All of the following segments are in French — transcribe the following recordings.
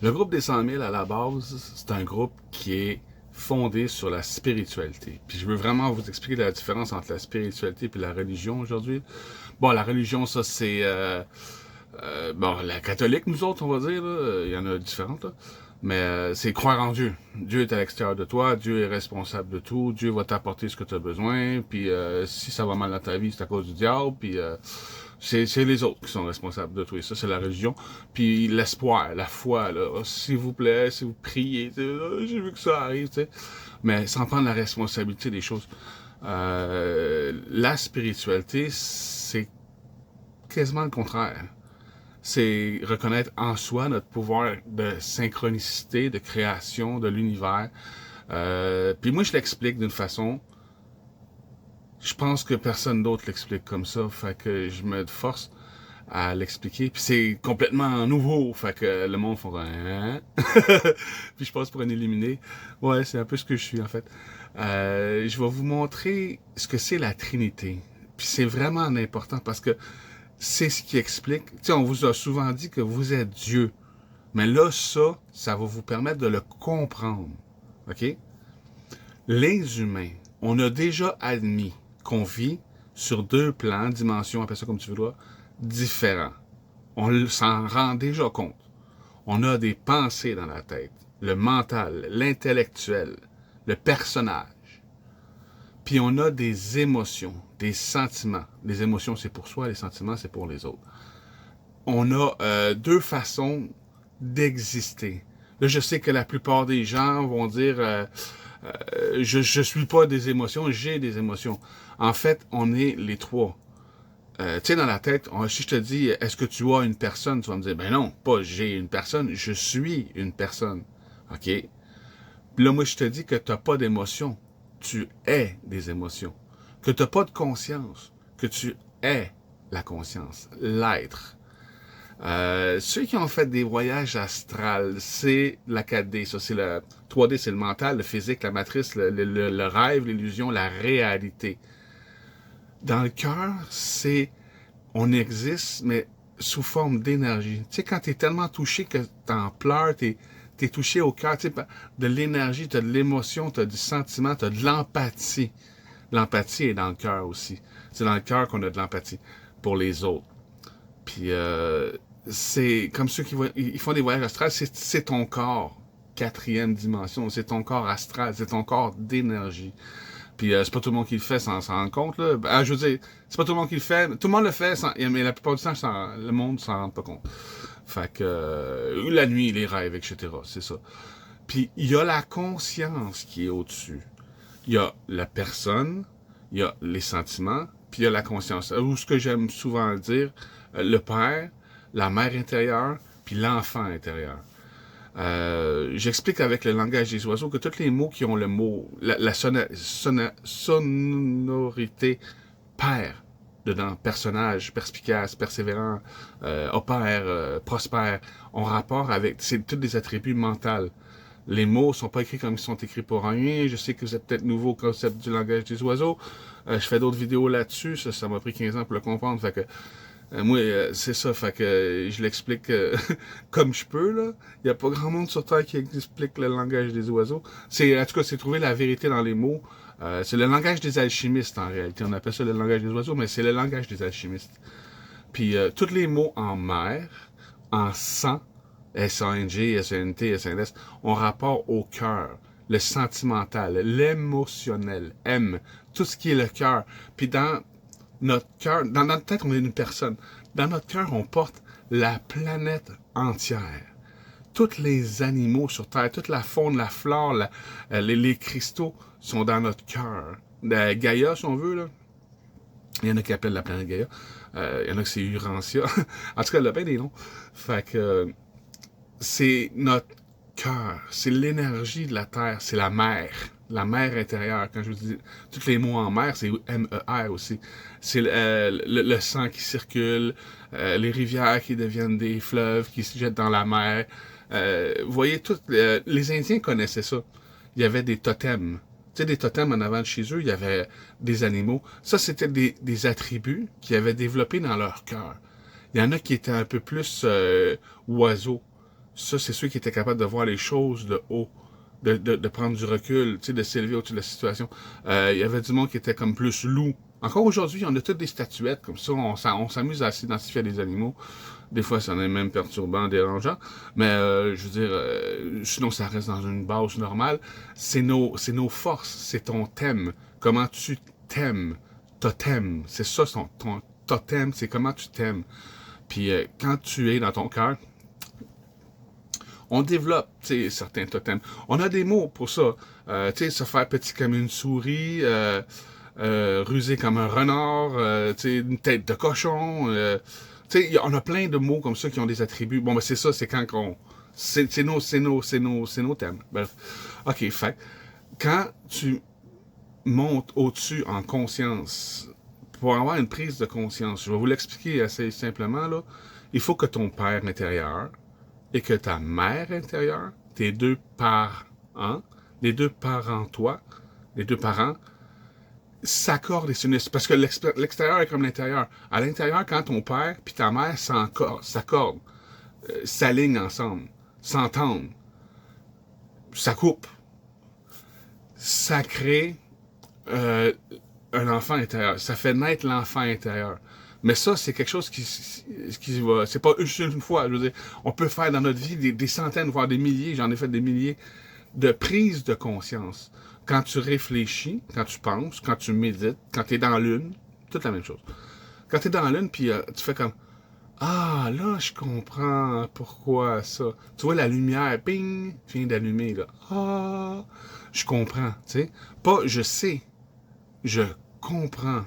Le groupe des 100 000, à la base, c'est un groupe qui est fondé sur la spiritualité. Puis je veux vraiment vous expliquer la différence entre la spiritualité et la religion aujourd'hui. Bon, la religion, ça c'est... bon, la catholique, nous autres, on va dire, là, il y en a différentes, là. Mais c'est croire en Dieu. Dieu est à l'extérieur de toi, Dieu est responsable de tout, Dieu va t'apporter ce que tu as besoin, puis si ça va mal dans ta vie, c'est à cause du diable, puis c'est les autres qui sont responsables de tout. Et ça, c'est la religion. Puis l'espoir, la foi, là, oh, s'il vous plaît, si vous priez, j'ai vu que ça arrive, tu sais. Mais sans prendre la responsabilité des choses. La spiritualité, c'est quasiment le contraire. C'est reconnaître en soi notre pouvoir de synchronicité, de création de l'univers. Puis moi, je l'explique d'une façon, je pense que personne d'autre l'explique comme ça, fait que je me force à l'expliquer. Puis c'est complètement nouveau, fait que le monde fera hein? Puis je passe pour un illuminé. Ouais, c'est un peu ce que je suis en fait. Je vais vous montrer ce que c'est la Trinité. Puis c'est vraiment important parce que c'est ce qui explique. Tu sais, on vous a souvent dit que vous êtes Dieu. Mais là, ça va vous permettre de le comprendre. OK? Les humains, on a déjà admis qu'on vit sur deux plans, dimensions, appelle ça comme tu veux, différents. On s'en rend déjà compte. On a des pensées dans la tête, le mental, l'intellectuel, le personnage. Puis on a des émotions, des sentiments. Les émotions, c'est pour soi, les sentiments, c'est pour les autres. On a deux façons d'exister. Là, je sais que la plupart des gens vont dire je suis pas des émotions, j'ai des émotions. En fait, on est les trois. Tu sais, dans la tête, si je te dis est-ce que tu as une personne, tu vas me dire ben non, pas j'ai une personne, je suis une personne. OK? Puis là, moi, je te dis que tu n'as pas d'émotion. Tu es des émotions. Que tu n'as pas de conscience. Que tu es la conscience, l'être. Ceux qui ont fait des voyages astrales, c'est la 4D, ça c'est le 3D, c'est le mental, le physique, la matrice, le rêve, l'illusion, la réalité. Dans le cœur, c'est on existe, mais sous forme d'énergie. Tu sais, quand tu es tellement touché que tu en pleures, tu es touché au cœur, tu sais, de l'énergie, tu as de l'émotion, tu as du sentiment, tu as de l'empathie. L'empathie est dans le cœur aussi. C'est dans le cœur qu'on a de l'empathie pour les autres. Puis c'est comme ceux qui ils font des voyages astrales, c'est ton corps, quatrième dimension, c'est ton corps astral, c'est ton corps d'énergie. Puis c'est pas tout le monde qui le fait sans s'en rendre compte. Là. Je veux dire, c'est pas tout le monde qui le fait. Tout le monde le fait, mais la plupart du temps, le monde s'en rend pas compte. Fait que la nuit, les rêves, etc. C'est ça. Puis il y a la conscience qui est au-dessus. Il y a la personne, il y a les sentiments, puis il y a la conscience. Ou ce que j'aime souvent dire, le père, la mère intérieure, puis l'enfant intérieur. J'explique avec le langage des oiseaux que tous les mots qui ont le mot, la sonorité père dedans, personnage, perspicace, persévérant, opère, prospère, ont rapport avec, c'est tous des attributs mentaux. Les mots sont pas écrits comme ils sont écrits pour rien. Je sais que vous êtes peut-être nouveau au concept du langage des oiseaux. Je fais d'autres vidéos là-dessus. Ça m'a pris 15 ans pour le comprendre. Fait que moi, c'est ça. Fait que je l'explique comme je peux. Là, il y a pas grand monde sur Terre qui explique le langage des oiseaux. En tout cas, c'est trouver la vérité dans les mots. C'est le langage des alchimistes en réalité. On appelle ça le langage des oiseaux, mais c'est le langage des alchimistes. Puis tous les mots en mer, en sang, S-A-N-G, S-A-N-T, S-A-N-S, ont rapport au cœur, le sentimental, l'émotionnel, M, tout ce qui est le cœur. Puis dans notre cœur, dans notre tête, on est une personne. Dans notre cœur, on porte la planète entière. Tous les animaux sur Terre, toute la faune, la flore, les cristaux sont dans notre cœur. Gaïa, si on veut, là. Il y en a qui appellent la planète Gaïa. Il y en a que c'est Urantia. En tout cas, elle a bien des noms. Fait que c'est notre cœur, c'est l'énergie de la Terre, c'est la mer intérieure. Quand je vous dis tous les mots en mer, c'est M-E-R aussi. C'est le sang qui circule, les rivières qui deviennent des fleuves, qui se jettent dans la mer. Vous voyez, les Indiens connaissaient ça. Il y avait des totems. Tu sais, des totems en avant de chez eux, il y avait des animaux. Ça, c'était des attributs qu'ils avaient développés dans leur cœur. Il y en a qui étaient un peu plus oiseaux. Ça, c'est ceux qui étaient capables de voir les choses de haut, de prendre du recul, tu sais, de s'élever au-dessus de la situation. Il y avait du monde qui était comme plus loup. Encore aujourd'hui, on a toutes des statuettes comme ça. On s'amuse à s'identifier à des animaux. Des fois, ça en est même perturbant, dérangeant. Mais je veux dire, sinon, ça reste dans une base normale. C'est nos forces, c'est ton thème. Comment tu t'aimes. Totem. C'est ça, ton totem, c'est comment tu t'aimes. Puis quand tu es dans ton cœur, on développe certains totems. On a des mots pour ça. Se faire petit comme une souris, rusé comme un renard, une tête de cochon. On a plein de mots comme ça qui ont des attributs. Bon, ben c'est ça, c'est quand qu'on... C'est nos thèmes. Bref. OK, fait. Quand tu montes au-dessus en conscience, pour avoir une prise de conscience, je vais vous l'expliquer assez simplement, là. Il faut que ton père intérieur et que ta mère intérieure, tes deux parents, les deux parents toi, les deux parents, s'accordent et s'unissent. Parce que l'extérieur est comme l'intérieur. À l'intérieur, quand ton père puis ta mère s'accordent, s'alignent ensemble, s'entendent, ça coupe, ça crée un enfant intérieur. Ça fait naître l'enfant intérieur. Mais ça, c'est quelque chose qui va... C'est pas juste une fois. Je veux dire, on peut faire dans notre vie des centaines, voire des milliers, j'en ai fait des milliers, de prises de conscience. Quand tu réfléchis, quand tu penses, quand tu médites, quand tu es dans l'une, toute la même chose. Quand tu es dans l'une, puis tu fais comme... Ah, là, je comprends pourquoi ça. Tu vois la lumière, ping, vient d'allumer, là. Ah, je comprends, tu sais. Pas je sais, je comprends.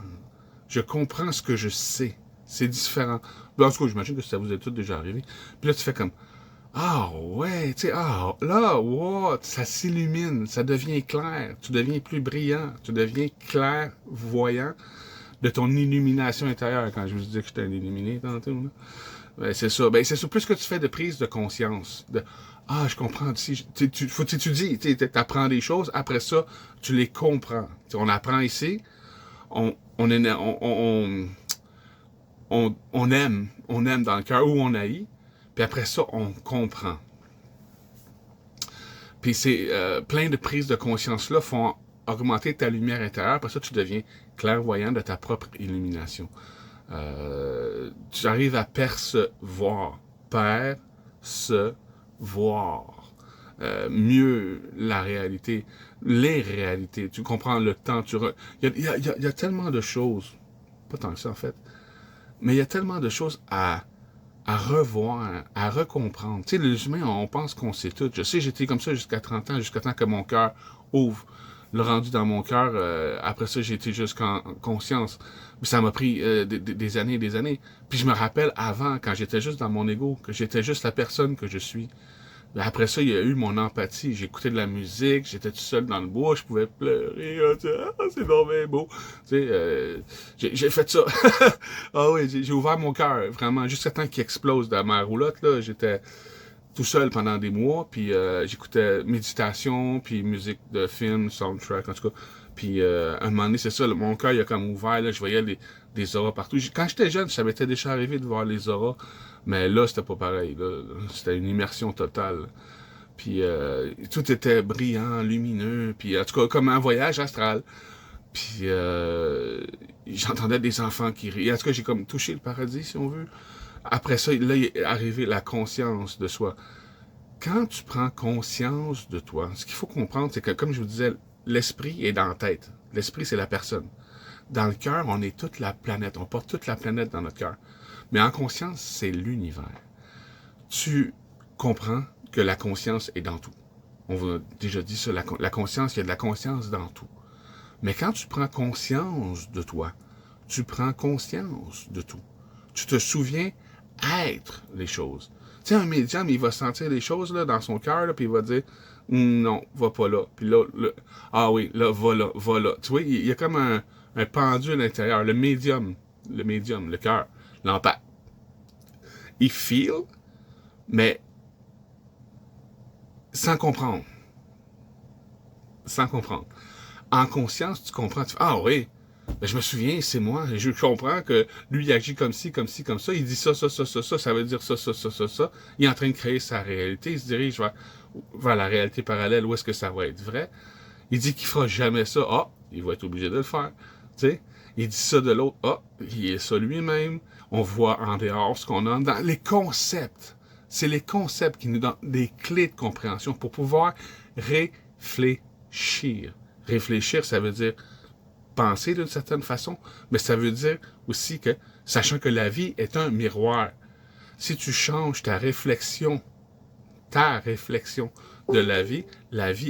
Je comprends ce que je sais. C'est différent. En tout cas, j'imagine que ça vous est tout déjà arrivé. Puis là, tu fais comme, ah ouais, tu sais, ah là, wow, ça s'illumine, ça devient clair, tu deviens plus brillant, tu deviens clairvoyant de ton illumination intérieure. Quand je vous dis que j'étais un illuminé tantôt, là. Ben, c'est ça. Ben, c'est ça. Plus que tu fais de prise de conscience, de ah, je comprends. Faut que tu étudies, tu apprends des choses, après ça, tu les comprends. T'sais, on apprend ici, on aime dans le cœur ou on haït, puis après ça, on comprend. Puis c'est plein de prises de conscience-là font augmenter ta lumière intérieure, après ça, tu deviens clairvoyant de ta propre illumination. Tu arrives à percevoir, percevoir mieux la réalité, les réalités. Tu comprends le temps. Il y a tellement de choses, pas tant que ça en fait, mais il y a tellement de choses à revoir, à recomprendre. Tu sais, les humains, on pense qu'on sait tout. Je sais, j'étais comme ça jusqu'à 30 ans, jusqu'à temps que mon cœur ouvre. Le rendu dans mon cœur, après ça, j'ai été jusqu'en conscience. Puis ça m'a pris des années et des années. Puis je me rappelle avant, quand j'étais juste dans mon ego, que j'étais juste la personne que je suis. Mais après ça, il y a eu mon empathie. J'écoutais de la musique, j'étais tout seul dans le bois, je pouvais pleurer. C'est vraiment beau. Tu sais, j'ai fait ça. Ah oui, j'ai ouvert mon cœur, vraiment, jusqu'à temps qu'il explose dans ma roulotte. Là, j'étais tout seul pendant des mois, puis j'écoutais méditation, puis musique de film, soundtrack, en tout cas. Puis à un moment donné, c'est ça, mon cœur il a comme ouvert, là, je voyais des auras partout. Quand j'étais jeune, ça m'était déjà arrivé de voir les auras, mais là, c'était pas pareil. Là. C'était une immersion totale. Puis tout était brillant, lumineux, puis en tout cas, comme un voyage astral. Puis j'entendais des enfants qui rient. En tout cas, j'ai comme touché le paradis, si on veut. Après ça, là, il est arrivé la conscience de soi. Quand tu prends conscience de toi, ce qu'il faut comprendre, c'est que, comme je vous disais, l'esprit est dans la tête. L'esprit, c'est la personne. Dans le cœur, on est toute la planète. On porte toute la planète dans notre cœur. Mais en conscience, c'est l'univers. Tu comprends que la conscience est dans tout. On vous a déjà dit ça, la conscience, il y a de la conscience dans tout. Mais quand tu prends conscience de toi, tu prends conscience de tout. Tu te souviens être les choses. Tu sais, un médium, il va sentir les choses là, dans son cœur, puis il va dire non, va pas là. Puis là, ah oui, là, va là, va là. Tu vois, il y a comme un pendu à l'intérieur. Le médium, le cœur, l'empathie. Il feel, mais sans comprendre. Sans comprendre. En conscience, tu comprends. Tu fais, ah oui, Ben, je me souviens, c'est moi. Je comprends que lui, il agit comme ci, comme ci, comme ça. Il dit ça, ça, ça, ça, ça. Ça veut dire ça, ça, ça, ça, ça. Il est en train de créer sa réalité. Il se dirige vers la réalité parallèle. Où est-ce que ça va être vrai? Il dit qu'il fera jamais ça. Ah, il va être obligé de le faire. Tu sais? Il dit ça de l'autre. Ah, il est ça lui-même. On voit en dehors ce qu'on a dans les concepts. C'est les concepts qui nous donnent des clés de compréhension pour pouvoir réfléchir. Réfléchir, ça veut dire penser d'une certaine façon, mais ça veut dire aussi que, sachant que la vie est un miroir, si tu changes ta réflexion de la vie,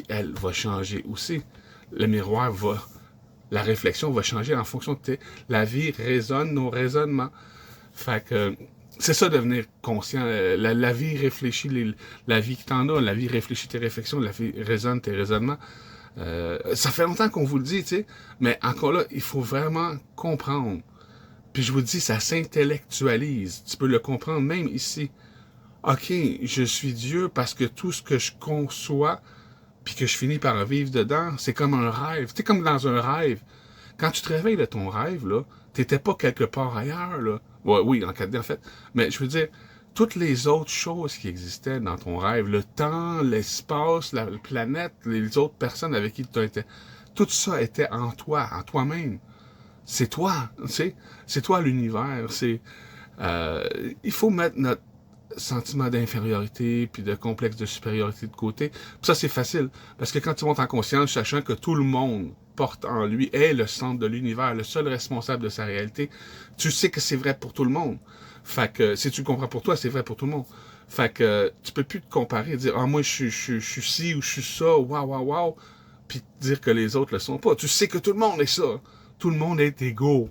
elle, va changer aussi. Le miroir va, la réflexion va changer en fonction de la vie résonne nos raisonnements. Fait que, c'est ça devenir conscient. La vie réfléchit la vie que t'en as, la vie réfléchit tes réflexions, la vie résonne tes raisonnements. Ça fait longtemps qu'on vous le dit, tu sais, mais encore là, il faut vraiment comprendre. Puis je vous dis, ça s'intellectualise. Tu peux le comprendre même ici. OK, je suis Dieu parce que tout ce que je conçois, puis que je finis par vivre dedans, c'est comme un rêve. Tu sais, comme dans un rêve. Quand tu te réveilles de ton rêve, là, t'étais pas quelque part ailleurs, là. Ouais, oui, en 4D, en fait. Mais je veux dire, toutes les autres choses qui existaient dans ton rêve, le temps, l'espace, la planète, les autres personnes avec qui tu étais, tout ça était en toi, en toi-même. C'est toi, tu sais. C'est toi l'univers. Il faut mettre notre sentiment d'infériorité puis de complexe de supériorité de côté. Puis ça, c'est facile. Parce que quand tu montes en conscience, sachant que tout le monde porte en lui, est le centre de l'univers, le seul responsable de sa réalité, tu sais que c'est vrai pour tout le monde. Fait que si tu le comprends pour toi, c'est vrai pour tout le monde. Fait que tu peux plus te comparer et dire « Ah, moi, je suis ci ou je suis ça, waouh, waouh, waouh », puis dire que les autres le sont pas. Tu sais que tout le monde est ça. Tout le monde est égaux.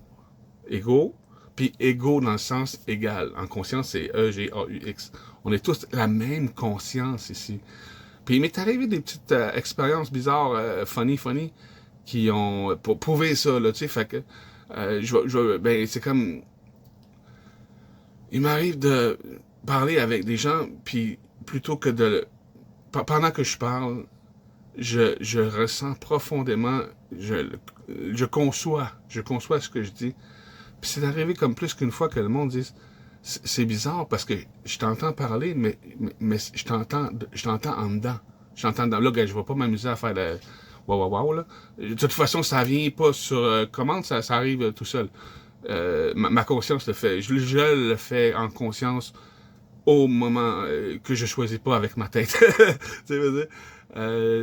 Égaux, puis égaux dans le sens égal. En conscience, c'est E-G-A-U-X. On est tous la même conscience ici. Puis il m'est arrivé des petites expériences bizarres, funny, qui ont pour prouver ça, là, tu sais, fait que ben, c'est comme, il m'arrive de parler avec des gens, puis plutôt que pendant que je parle, je ressens profondément, je conçois ce que je dis. Puis c'est arrivé comme plus qu'une fois que le monde dise, c'est bizarre parce que je t'entends parler, mais je t'entends en dedans. Je t'entends dedans. Là, je vais pas m'amuser à faire le waouh, là. De toute façon, ça vient pas sur commande, ça arrive tout seul. Ma conscience le fait. Je le fais en conscience au moment que je choisis pas avec ma tête. Tu sais,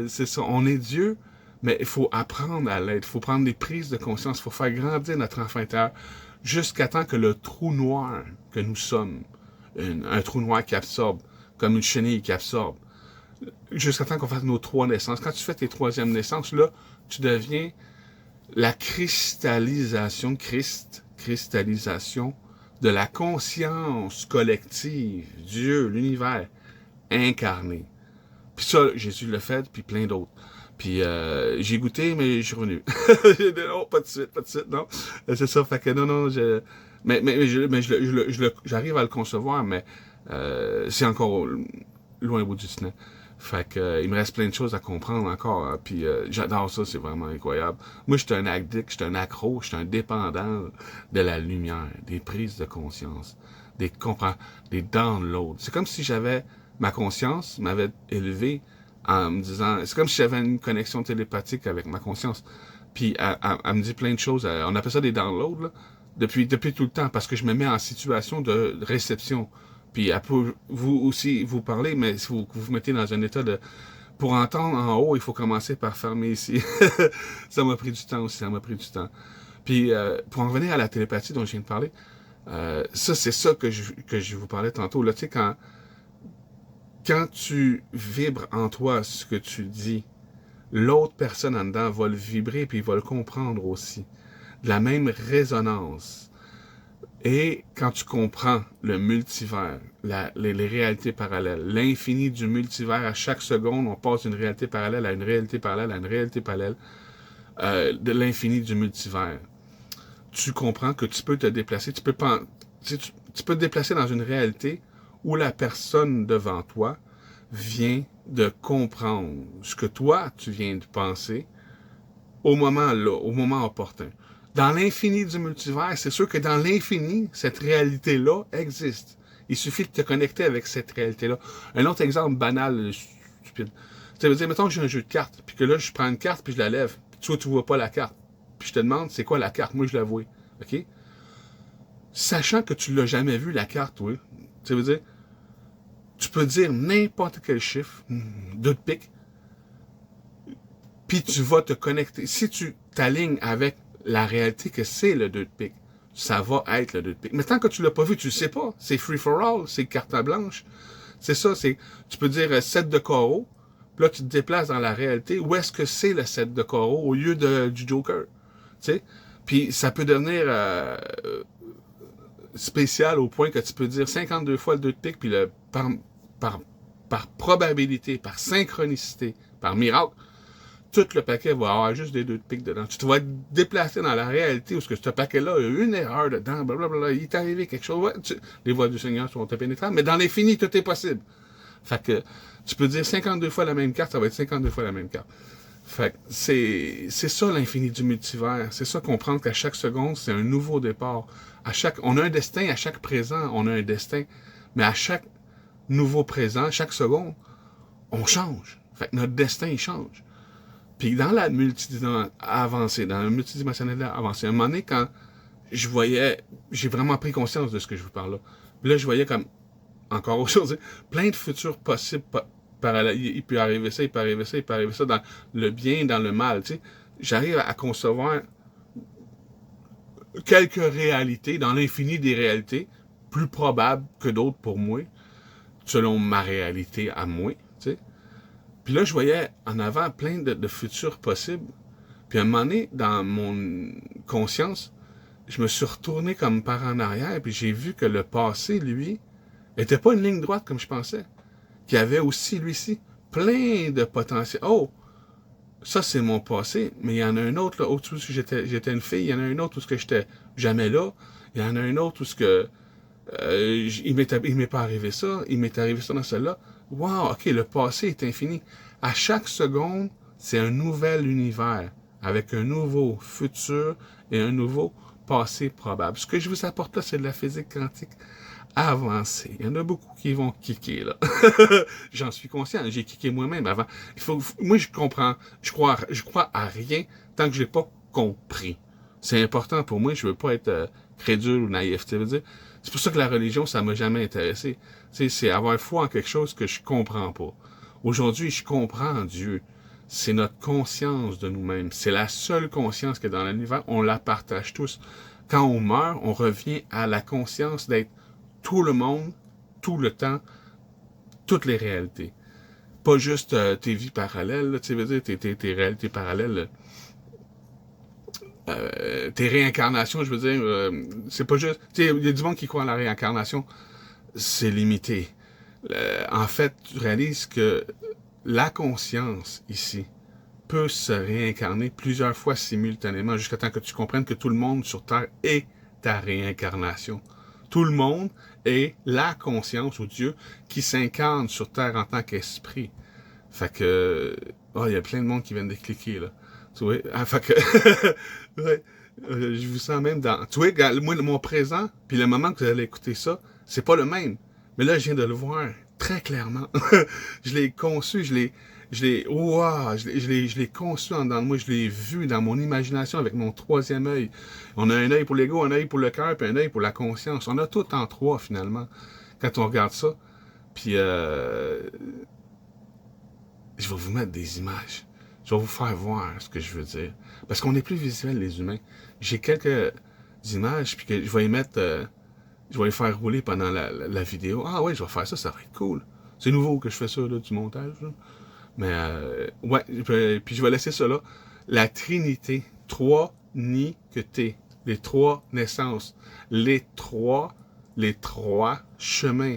c'est ça. On est Dieu, mais il faut apprendre à l'être. Il faut prendre des prises de conscience. Il faut faire grandir notre enfant intérieur jusqu'à temps que le trou noir que nous sommes, un trou noir qui absorbe, comme une chenille qui absorbe, jusqu'à temps qu'on fasse nos 3 naissances. Quand tu fais tes 3e naissances, là, tu deviens la cristallisation de la conscience collective, Dieu, l'univers, incarné. Puis ça, Jésus l'a fait, puis plein d'autres. Puis j'ai goûté, mais je suis revenu. Non, pas de suite, non. C'est ça, fait que non, j'arrive à le concevoir, mais c'est encore loin au bout du tunnel. Fait que il me reste plein de choses à comprendre encore. Hein, puis j'adore ça, c'est vraiment incroyable. Moi, je suis un addict, je suis un accro, je suis un dépendant de la lumière, des prises de conscience, des downloads. C'est comme si ma conscience m'avait élevé en me disant, c'est comme si j'avais une connexion télépathique avec ma conscience. Puis elle me dit plein de choses. On appelle ça des downloads, là, depuis tout le temps, parce que je me mets en situation de réception. Puis elle peut vous aussi vous parler, mais si vous mettez dans un état de... Pour entendre en haut, il faut commencer par fermer ici. Ça m'a pris du temps aussi, ça m'a pris du temps. Puis pour en revenir à la télépathie dont je viens de parler, ça, c'est ça que je vous parlais tantôt. Là, tu sais, quand tu vibres en toi ce que tu dis, l'autre personne en dedans va le vibrer puis va le comprendre aussi. De la même résonance. Et quand tu comprends le multivers, les réalités parallèles, l'infini du multivers, à chaque seconde, on passe d'une réalité parallèle à une réalité parallèle à une réalité parallèle, de l'infini du multivers. Tu comprends que tu peux te déplacer, tu peux te déplacer dans une réalité où la personne devant toi vient de comprendre ce que toi, tu viens de penser au moment opportun. Dans l'infini du multivers, c'est sûr que dans l'infini, cette réalité-là existe. Il suffit de te connecter avec cette réalité-là. Un autre exemple banal, stupide. Ça veut dire, mettons que j'ai un jeu de cartes, puis que là, je prends une carte, puis je la lève. Puis toi, tu vois pas la carte. Puis je te demande, c'est quoi la carte? Moi, je la vois. OK? Sachant que tu l'as jamais vu, la carte, oui. Ça veut dire, tu peux dire n'importe quel chiffre, deux de pique, puis tu vas te connecter. Si tu t'alignes avec la réalité que c'est le 2 de pique, ça va être le 2 de pique. Mais tant que tu l'as pas vu, tu le sais pas. C'est free for all, c'est carte blanche. C'est ça, tu peux dire 7 de carreau, puis là tu te déplaces dans la réalité, où est-ce que c'est le 7 de carreau au lieu du Joker, tu sais? Puis ça peut devenir spécial au point que tu peux dire 52 fois le 2 de pique, puis par, par probabilité, par synchronicité, par miracle, tout le paquet va avoir juste des 2 de pique dedans. Tu te vas être déplacé dans la réalité où ce paquet-là a une erreur dedans, blablabla, il t'est arrivé quelque chose. Ouais, les voies du Seigneur sont impénétrables, mais dans l'infini, tout est possible. Fait que tu peux dire 52 fois la même carte, ça va être 52 fois la même carte. Fait que c'est ça l'infini du multivers. C'est ça comprendre qu'à chaque seconde, c'est un nouveau départ. On a un destin, à chaque présent, on a un destin. Mais à chaque nouveau présent, chaque seconde, on change. Fait que notre destin, il change. Puis dans la multidimensionnelle avancée, à un moment donné, quand j'ai vraiment pris conscience de ce que je vous parle là. Puis là, je voyais comme, encore autre chose, plein de futurs possibles parallèles. Il peut arriver ça, il peut arriver ça, il peut arriver ça, dans le bien, dans le mal, tu sais. J'arrive à concevoir quelques réalités, dans l'infini des réalités, plus probables que d'autres pour moi, selon ma réalité à moi, tu sais. Puis là, je voyais en avant plein de futurs possibles. Puis à un moment donné, dans mon conscience, je me suis retourné comme par en arrière, puis j'ai vu que le passé, lui, était pas une ligne droite comme je pensais. Qu'il y avait aussi, lui-ci, plein de potentiel. Oh, ça c'est mon passé, mais il y en a un autre, là, où j'étais une fille, il y en a un autre où j'étais jamais là, il y en a un autre où il m'est pas arrivé ça, il m'est arrivé ça dans celle-là. Wow, ok, le passé est infini. À chaque seconde, c'est un nouvel univers, avec un nouveau futur et un nouveau passé probable. Ce que je vous apporte là, c'est de la physique quantique avancée. Il y en a beaucoup qui vont kicker, là. J'en suis conscient, j'ai kické moi-même avant. Moi, je crois à rien tant que je l'ai pas compris. C'est important pour moi, je veux pas être crédule ou naïf, tu veux dire. C'est pour ça que la religion, ça m'a jamais intéressé. C'est avoir foi en quelque chose que je comprends pas. Aujourd'hui, je comprends Dieu. C'est notre conscience de nous-mêmes. C'est la seule conscience qu'il y a dans l'univers. On la partage tous. Quand on meurt, on revient à la conscience d'être tout le monde, tout le temps, toutes les réalités. Pas juste tes vies parallèles, tu veux dire, tes réalités parallèles. Tes réincarnations, je veux dire, c'est pas juste... Tu sais, il y a du monde qui croit à la réincarnation. C'est limité. En fait, tu réalises que la conscience, ici, peut se réincarner plusieurs fois simultanément, jusqu'à temps que tu comprennes que tout le monde sur Terre est ta réincarnation. Tout le monde est la conscience ou Dieu qui s'incarne sur Terre en tant qu'esprit. Fait que... Oh, il y a plein de monde qui viennent de cliquer, là. Tu vois? Fait que... ouais, je vous sens même dans... Tu vois, moi, mon présent, puis le moment que vous allez écouter ça, c'est pas le même. Mais là, je viens de le voir très clairement. Je l'ai conçu, je l'ai conçu en dedans de moi, je l'ai vu dans mon imagination avec mon troisième œil. On a un œil pour l'ego, un œil pour le cœur, puis un œil pour la conscience. On a tout en trois, finalement, quand on regarde ça. Puis, je vais vous mettre des images. Je vais vous faire voir ce que je veux dire. Parce qu'on est plus visuels, les humains. J'ai quelques images, puis que je vais les mettre... je vais les faire rouler pendant la vidéo. Ah ouais, je vais faire ça, ça va être cool. C'est nouveau que je fais ça, là, du montage. Là. Mais, ouais, puis je vais laisser ça là. La Trinité, trois ni que t'es. Les trois naissances. Les trois chemins.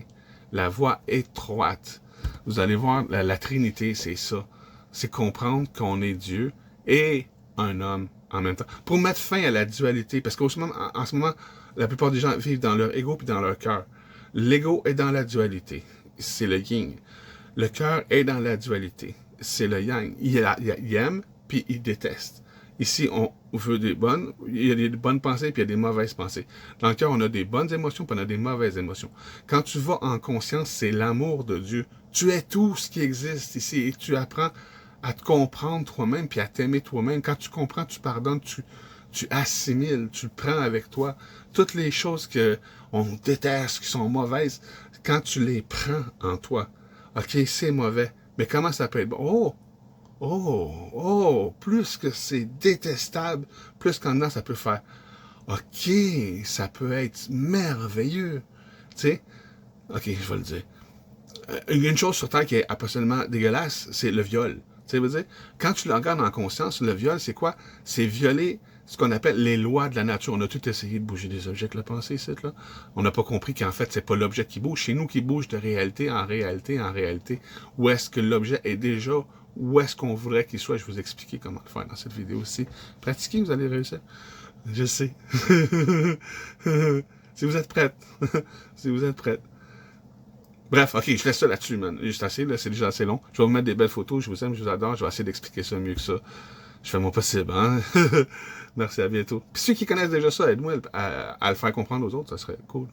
La voie étroite. Vous allez voir, la Trinité, c'est ça. C'est comprendre qu'on est Dieu et un homme en même temps. Pour mettre fin à la dualité, parce qu'en ce moment, la plupart des gens vivent dans leur ego puis dans leur cœur. L'ego est dans la dualité. C'est le yin. Le cœur est dans la dualité. C'est le yang. Il aime puis il déteste. Ici, on veut il y a des bonnes pensées puis il y a des mauvaises pensées. Dans le cœur, on a des bonnes émotions puis on a des mauvaises émotions. Quand tu vas en conscience, c'est l'amour de Dieu. Tu es tout ce qui existe ici et tu apprends à te comprendre toi-même puis à t'aimer toi-même. Quand tu comprends, tu pardonnes, tu assimiles, tu prends avec toi. Toutes les choses que on déteste, qui sont mauvaises, quand tu les prends en toi, ok, c'est mauvais, mais comment ça peut être bon? Plus que c'est détestable, plus qu'en dedans ça peut faire, ok, ça peut être merveilleux. Tu sais, ok, je vais le dire. Une chose sur Terre qui est absolument dégueulasse, c'est le viol. Tu sais, veux dire, quand tu le regardes en conscience, le viol, c'est quoi? C'est violer ce qu'on appelle les lois de la nature. On a tout essayé de bouger des objets avec la pensée, ici, là. On n'a pas compris qu'en fait, c'est pas l'objet qui bouge, c'est nous qui bouge de réalité en réalité en réalité. Où est-ce que l'objet est déjà, où est-ce qu'on voudrait qu'il soit? Je vais vous expliquer comment le faire dans cette vidéo aussi. Pratiquez, vous allez réussir. Je sais. Si vous êtes prête. Si vous êtes prête. Bref, ok, je laisse ça là-dessus, man. Juste assez, là, c'est déjà assez long. Je vais vous mettre des belles photos, je vous aime, je vous adore, je vais essayer d'expliquer ça mieux que ça. Je fais mon possible, hein. Merci, à bientôt. Puis ceux qui connaissent déjà ça, aide-moi à le faire comprendre aux autres, ça serait cool.